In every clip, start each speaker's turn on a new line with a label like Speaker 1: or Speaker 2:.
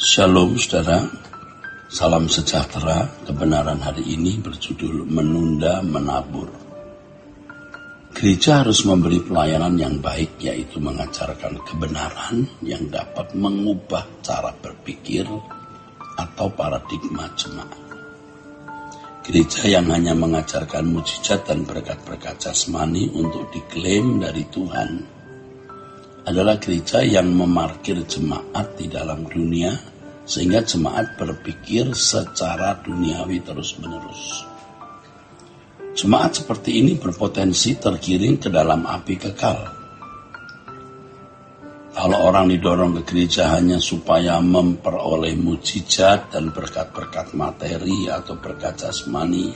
Speaker 1: Shalom saudara, salam sejahtera. Kebenaran hari ini berjudul Menunda Menabur. Gereja harus memberi pelayanan yang baik, yaitu mengajarkan kebenaran yang dapat mengubah cara berpikir atau paradigma jemaat. Gereja yang hanya mengajarkan mujizat dan berkat-berkat jasmani untuk diklaim dari Tuhan adalah gereja yang memarkir jemaat di dalam dunia sehingga jemaat berpikir secara duniawi terus-menerus. Jemaat seperti ini berpotensi tergiring ke dalam api kekal. Kalau orang didorong ke gereja hanya supaya memperoleh mujizat dan berkat-berkat materi atau berkat jasmani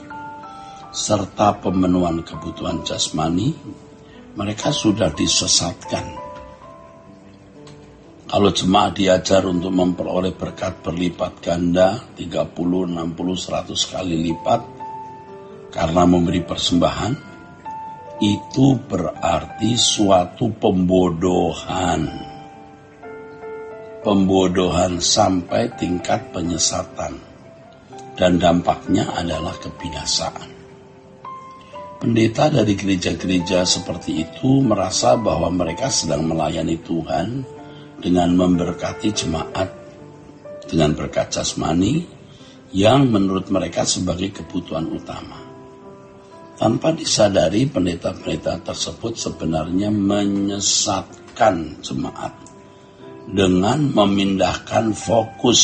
Speaker 1: serta pemenuhan kebutuhan jasmani, mereka sudah disesatkan. Kalau jemaat diajar untuk memperoleh berkat berlipat ganda 30, 60, 100 kali lipat karena memberi persembahan, itu berarti suatu pembodohan. Pembodohan sampai tingkat penyesatan, dan dampaknya adalah kebinasaan. Pendeta dari gereja-gereja seperti itu merasa bahwa mereka sedang melayani Tuhan dengan memberkati jemaat dengan berkat jasmani yang menurut mereka sebagai kebutuhan utama. Tanpa disadari, pendeta-pendeta tersebut sebenarnya menyesatkan jemaat dengan memindahkan fokus.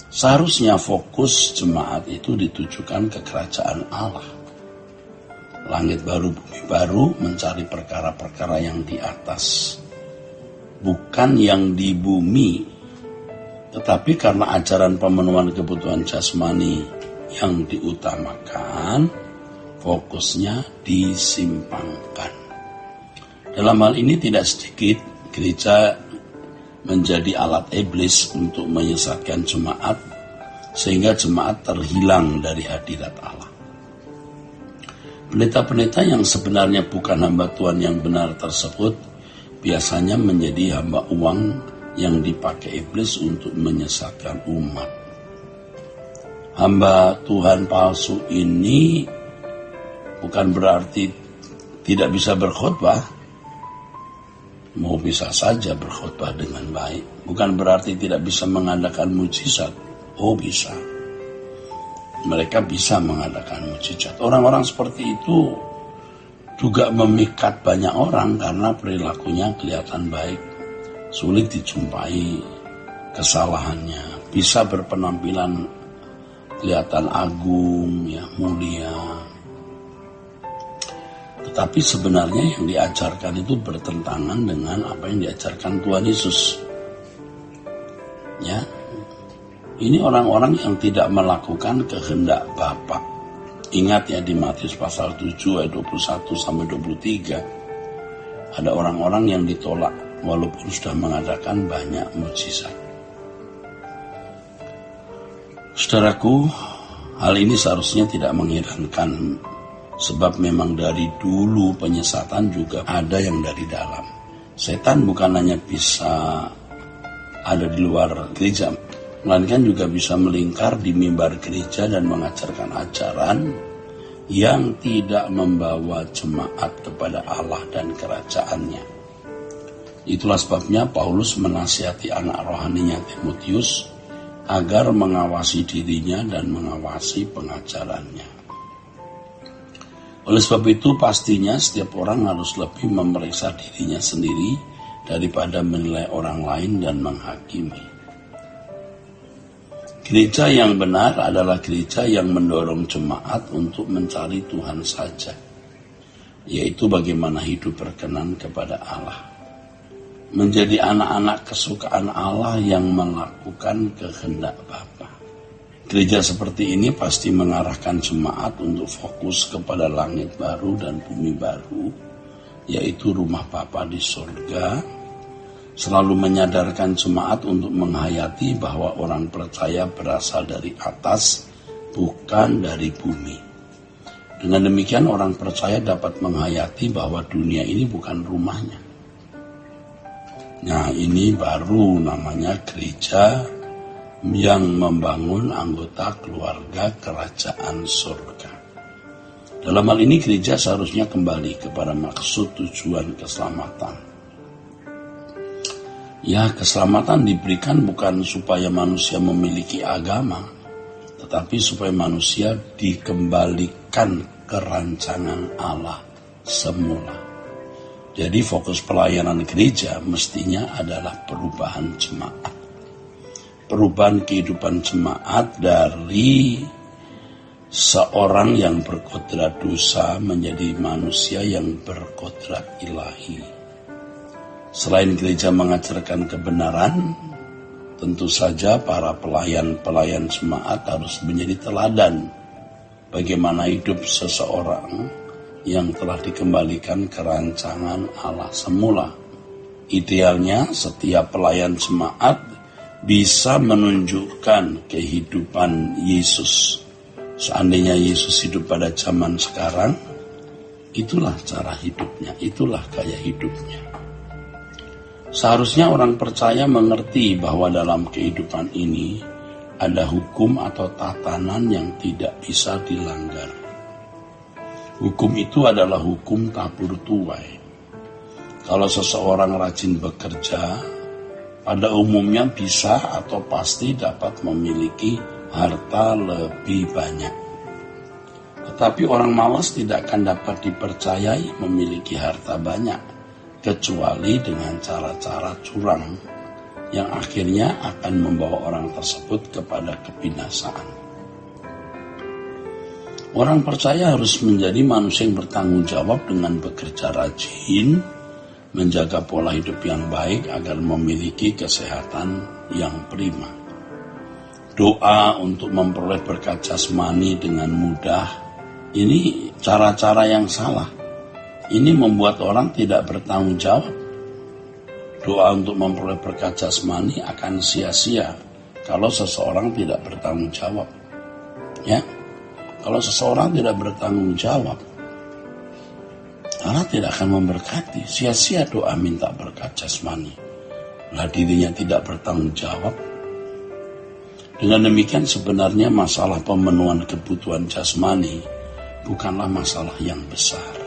Speaker 1: Seharusnya fokus jemaat itu ditujukan ke kerajaan Allah. Langit baru, bumi baru, mencari perkara-perkara yang di atas, bukan yang di bumi. Tetapi karena ajaran pemenuhan kebutuhan jasmani yang diutamakan, fokusnya disimpangkan. Dalam hal ini tidak sedikit gereja menjadi alat iblis untuk menyesatkan jemaat sehingga jemaat terhilang dari hadirat Allah. Pendeta-pendeta yang sebenarnya bukan hamba Tuhan yang benar tersebut biasanya menjadi hamba uang yang dipakai iblis untuk menyesatkan umat. Hamba Tuhan palsu ini bukan berarti tidak bisa berkhotbah. Mau bisa saja berkhotbah dengan baik. Bukan berarti tidak bisa mengadakan mujizat. Oh, bisa. Mereka bisa mengadakan mujizat. Orang-orang seperti itu juga memikat banyak orang karena perilakunya kelihatan baik, sulit dijumpai kesalahannya, bisa berpenampilan kelihatan agung, ya, mulia. Tetapi sebenarnya yang diajarkan itu bertentangan dengan apa yang diajarkan Tuhan Yesus. Ya, ini orang-orang yang tidak melakukan kehendak Bapa. Ingat ya, di Matius pasal 7 ayat 21 sampai 23 ada orang-orang yang ditolak walaupun sudah mengadakan banyak mujizat. Saudaraku, hal ini seharusnya tidak mengherankan, sebab memang dari dulu penyesatan juga ada yang dari dalam. Setan bukan hanya bisa ada di luar gereja, melainkan juga bisa melingkar di mimbar gereja dan mengajarkan ajaran yang tidak membawa jemaat kepada Allah dan kerajaannya. Itulah sebabnya Paulus menasihati anak rohaninya Timotius agar mengawasi dirinya dan mengawasi pengajarannya. Oleh sebab itu pastinya setiap orang harus lebih memeriksa dirinya sendiri daripada menilai orang lain dan menghakimi. Gereja yang benar adalah gereja yang mendorong jemaat untuk mencari Tuhan saja, yaitu bagaimana hidup berkenan kepada Allah. Menjadi anak-anak kesukaan Allah yang melakukan kehendak Bapa. Gereja seperti ini pasti mengarahkan jemaat untuk fokus kepada langit baru dan bumi baru, yaitu rumah Bapa di surga. Selalu menyadarkan jemaat untuk menghayati bahwa orang percaya berasal dari atas, bukan dari bumi. Dengan demikian orang percaya dapat menghayati bahwa dunia ini bukan rumahnya. Nah, ini baru namanya gereja yang membangun anggota keluarga kerajaan surga. Dalam hal ini gereja seharusnya kembali kepada maksud tujuan keselamatan. Ya, keselamatan diberikan bukan supaya manusia memiliki agama, tetapi supaya manusia dikembalikan ke rancangan Allah semula. Jadi fokus pelayanan gereja mestinya adalah perubahan jemaat. Perubahan kehidupan jemaat dari seorang yang berkodrat dosa menjadi manusia yang berkodrat ilahi. Selain gereja mengajarkan kebenaran, tentu saja para pelayan jemaat harus menjadi teladan bagaimana hidup seseorang yang telah dikembalikan ke rancangan Allah semula. Idealnya setiap pelayan jemaat bisa menunjukkan kehidupan Yesus. Seandainya Yesus hidup pada zaman sekarang, itulah cara hidupnya, itulah gaya hidupnya. Seharusnya orang percaya mengerti bahwa dalam kehidupan ini ada hukum atau tatanan yang tidak bisa dilanggar. Hukum itu adalah hukum tabur tuai. Kalau seseorang rajin bekerja, pada umumnya bisa atau pasti dapat memiliki harta lebih banyak. Tetapi orang malas tidak akan dapat dipercayai memiliki harta banyak, kecuali dengan cara-cara curang yang akhirnya akan membawa orang tersebut kepada kebinasaan. Orang percaya harus menjadi manusia yang bertanggung jawab dengan bekerja rajin, menjaga pola hidup yang baik agar memiliki kesehatan yang prima. Doa untuk memperoleh berkat jasmani dengan mudah, ini cara-cara yang salah. Ini membuat orang tidak bertanggung jawab. Doa untuk memperoleh berkat jasmani akan sia-sia kalau seseorang tidak bertanggung jawab. Ya. Kalau seseorang tidak bertanggung jawab, Allah tidak akan memberkati. Sia-sia doa minta berkat jasmani. Lah dirinya tidak bertanggung jawab. Dengan demikian sebenarnya masalah pemenuhan kebutuhan jasmani bukanlah masalah yang besar.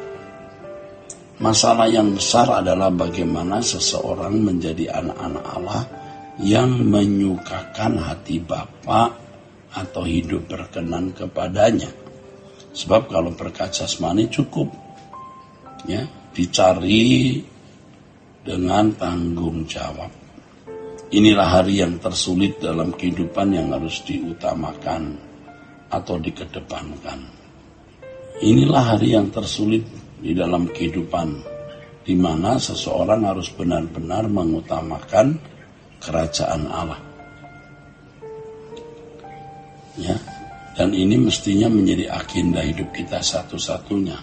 Speaker 1: Masalah yang besar adalah bagaimana seseorang menjadi anak-anak Allah yang menyukakan hati Bapa atau hidup berkenan kepadanya. Sebab kalau berkat jasmani cukup, ya, dicari dengan tanggung jawab. Inilah hari yang tersulit dalam kehidupan yang harus diutamakan atau dikedepankan. Inilah hari yang tersulit di dalam kehidupan, di mana seseorang harus benar-benar mengutamakan kerajaan Allah. Ya, dan ini mestinya menjadi agenda hidup kita satu-satunya.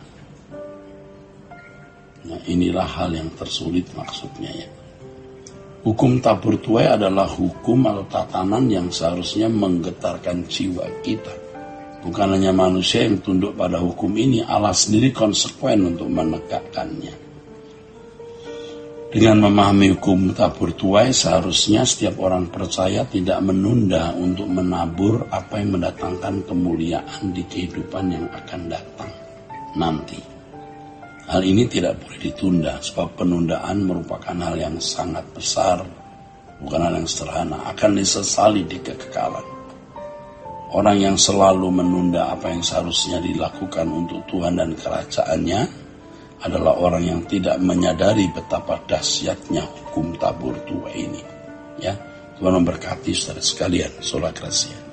Speaker 1: Nah, inilah hal yang tersulit maksudnya ya. Hukum tabur tuai adalah hukum atau tatanan yang seharusnya menggetarkan jiwa kita. Bukan hanya manusia yang tunduk pada hukum ini, Allah sendiri konsekuen untuk menegakkannya. Dengan memahami hukum tabur tuai, seharusnya setiap orang percaya tidak menunda untuk menabur apa yang mendatangkan kemuliaan di kehidupan yang akan datang nanti. Hal ini tidak boleh ditunda, sebab penundaan merupakan hal yang sangat besar, bukan hal yang sederhana, akan disesali di kekekalan. Orang yang selalu menunda apa yang seharusnya dilakukan untuk Tuhan dan kerajaannya adalah orang yang tidak menyadari betapa dahsyatnya hukum tabur tuai ini. Ya, Tuhan memberkati saudara sekalian. Sola Gracia.